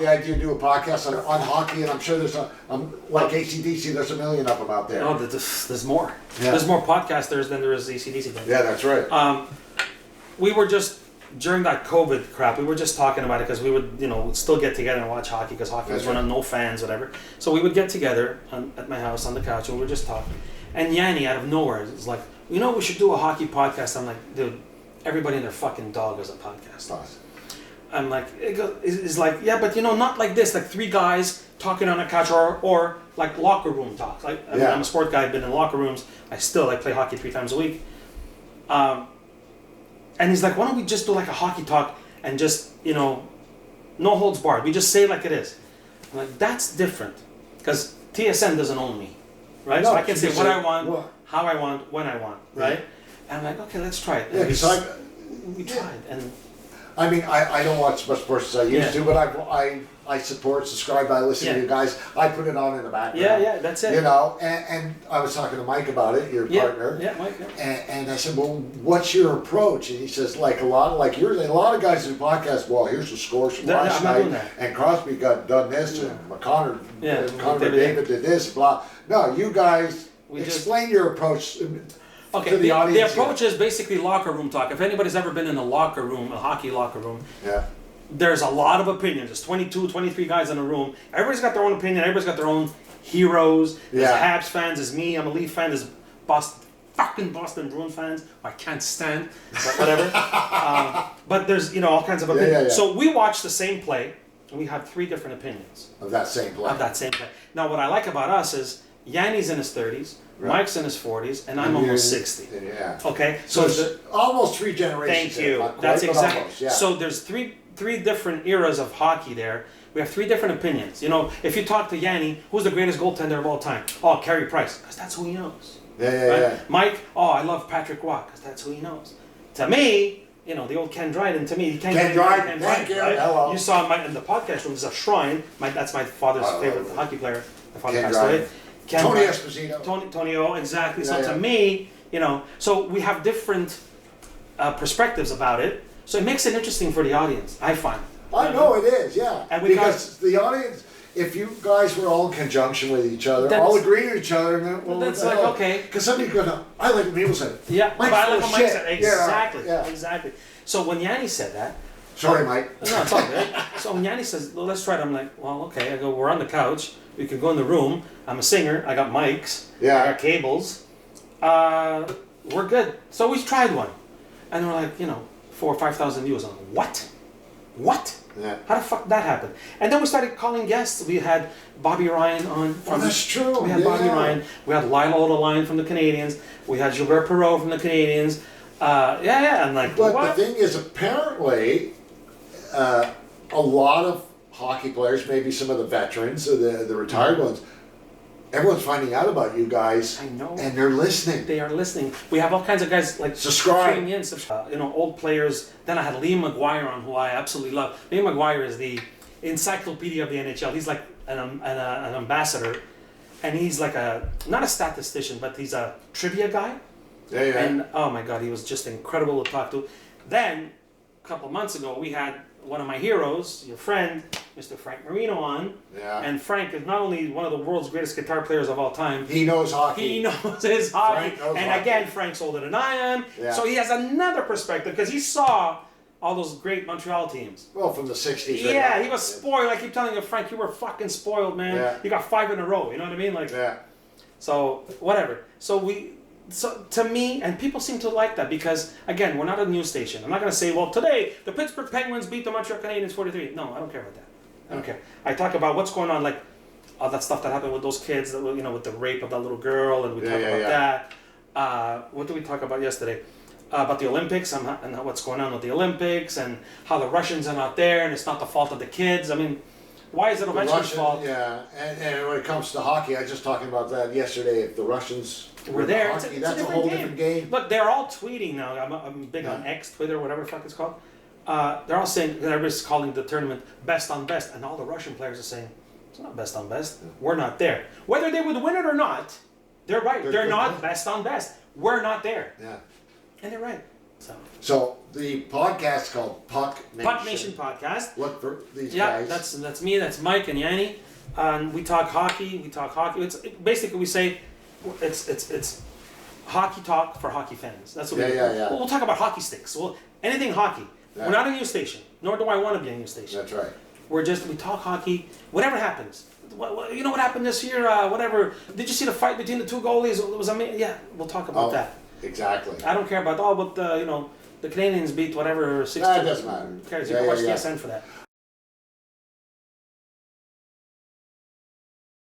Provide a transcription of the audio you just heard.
the idea to do a podcast on hockey, and I'm sure there's like AC/DC, there's a million of them out there. No, there's more. Yeah. There's more podcasters than there is AC/DC. Yeah, that's right. We were just, during that COVID crap, we were just talking about it because we would, still get together and watch hockey because hockey was running, no fans, whatever. So we would get together at my house on the couch and we were just talking. And Yanni, out of nowhere, was like, we should do a hockey podcast. I'm like, dude, everybody and their fucking dog has a podcast. Nice. I'm like, it's like, yeah, but not like this, like three guys talking on a couch or like locker room talk. Like, I mean, I'm a sport guy, I've been in locker rooms. I play hockey 3 times a week. And he's like, why don't we just do like a hockey talk and just, no holds barred. We just say it like it is. I'm like, that's different. Because TSN doesn't own me, right? No, so I can say what I want, how I want, when I want, right? And I'm like, okay, let's try it. Yeah, because we tried. And I mean, I don't watch as much sports as I used to, but I support, subscribe, I listen to you guys. I put it on in the background. Yeah, that's it. And I was talking to Mike about it, your partner. Yeah, Mike. Yeah. And I said, well, what's your approach? And he says, like a lot of guys in podcasts, well, here's the scores from last night, and Crosby got done this, and Connor David did this, blah. No, you guys explain your approach. Okay, the approach is basically locker room talk. If anybody's ever been in a locker room, a hockey locker room, there's a lot of opinions. There's 22, 23 guys in a room. Everybody's got their own opinion. Everybody's got their own heroes. There's Habs fans. There's me. I'm a Leaf fan. There's fucking Boston Bruin fans I can't stand, but whatever. But there's, all kinds of opinions. Yeah. So we watch the same play, and we have 3 different opinions. Of that same play. Now, what I like about us is Yanni's in his 30s, Mike's in his 40s, and I'm almost 60. Yeah. Okay? So it's almost 3 generations. Thank you. That's exactly. Almost, So there's three different eras of hockey there. We have 3 different opinions. If you talk to Yanni, who's the greatest goaltender of all time? Oh, Carey Price, because that's who he knows. Yeah. Mike, I love Patrick Roy, because that's who he knows. To me, the old Ken Dryden, to me, he can't Ken Dryden, thank you. Right? Hello. You saw in the podcast room, there's a shrine. That's my father's favorite hockey player. My father passed away. Tony Esposito. Tony O, exactly. So to me, so we have different perspectives about it. So it makes it interesting for the audience, I find. I know it is, yeah. And because the audience, if you guys were all in conjunction with each other, all agree with each other, then that's like, okay. Because somebody's going to, I like what people said. Yeah, Mike's but I like what Mike said. Exactly, yeah. exactly. So when Yanni said that. Sorry, Mike. No, it's all good. So when Yanni says, well, let's try it, I'm like, well, okay. I go, we're on the couch. We could go in the room. I'm a singer. I got mics. Yeah. I got cables. We're good. So we tried one. And we're like, 4,000 or 5,000 views. I'm like, what? Yeah. How the fuck that happened? And then we started calling guests. We had Bobby Ryan on. That's true. We had Bobby Ryan. We had Lyle O'Line from the Canadians. We had Gilbert Perreault from the Canadians. And like, but what? the thing is, apparently, a lot of hockey players, maybe some of the veterans, or the retired ones, everyone's finding out about you guys. I know. And they're listening. They are listening. We have all kinds of guys like subscribe. Old players. Then I had Liam McGuire on, who I absolutely love. Liam McGuire is the encyclopedia of the NHL. He's like an ambassador, and he's like not a statistician, but he's a trivia guy. Yeah. And oh my God, he was just incredible to talk to. Then a couple months ago, we had one of my heroes, your friend, Mr. Frank Marino on. Yeah. And Frank is not only one of the world's greatest guitar players of all time. He knows hockey. He knows his hockey. Knows and hockey. Again, Frank's older than I am. Yeah. So he has another perspective because he saw all those great Montreal teams. Well, from the 60s. Yeah, he was spoiled. I keep telling you, Frank, you were fucking spoiled, man. Yeah. You got 5 in a row. You know what I mean? Yeah. So, whatever. So to me, and people seem to like that because, again, we're not a news station. I'm not going to say, well, today the Pittsburgh Penguins beat the Montreal Canadiens 43. No, I don't care about that. I don't care. I talk about what's going on, like all that stuff that happened with those kids, that with the rape of that little girl, and we talk about that. What did we talk about yesterday? About the Olympics and what's going on with the Olympics and how the Russians are not there and it's not the fault of the kids. I mean, why is it Ovechkin's fault? Yeah, and when it comes to hockey, I was just talking about that yesterday. If the Russians were there, hockey, that's a whole different game. Look, they're all tweeting now. I'm big on X, Twitter, whatever the fuck it's called. They're all saying, everybody's calling the tournament best on best, and all the Russian players are saying, it's not best on best. We're not there. Whether they would win it or not, they're right. They're not best on best. We're not there. Yeah. And they're right. So the podcast's called Puck Nation. Puck Nation podcast. Look for these guys. Yeah, that's me. That's Mike and Yanni, and we talk hockey. Basically we say it's hockey talk for hockey fans. That's what we do. We'll talk about hockey sticks. Anything hockey. Yeah. We're not a news station, nor do I want to be a news station. That's right. We talk hockey. Whatever happens. You know what happened this year? Whatever. Did you see the fight between the two goalies? It was amazing. Yeah, we'll talk about that. Exactly. I don't care about the Canadians beat whatever 6-2. It doesn't matter. Who cares? You can watch TSN for that.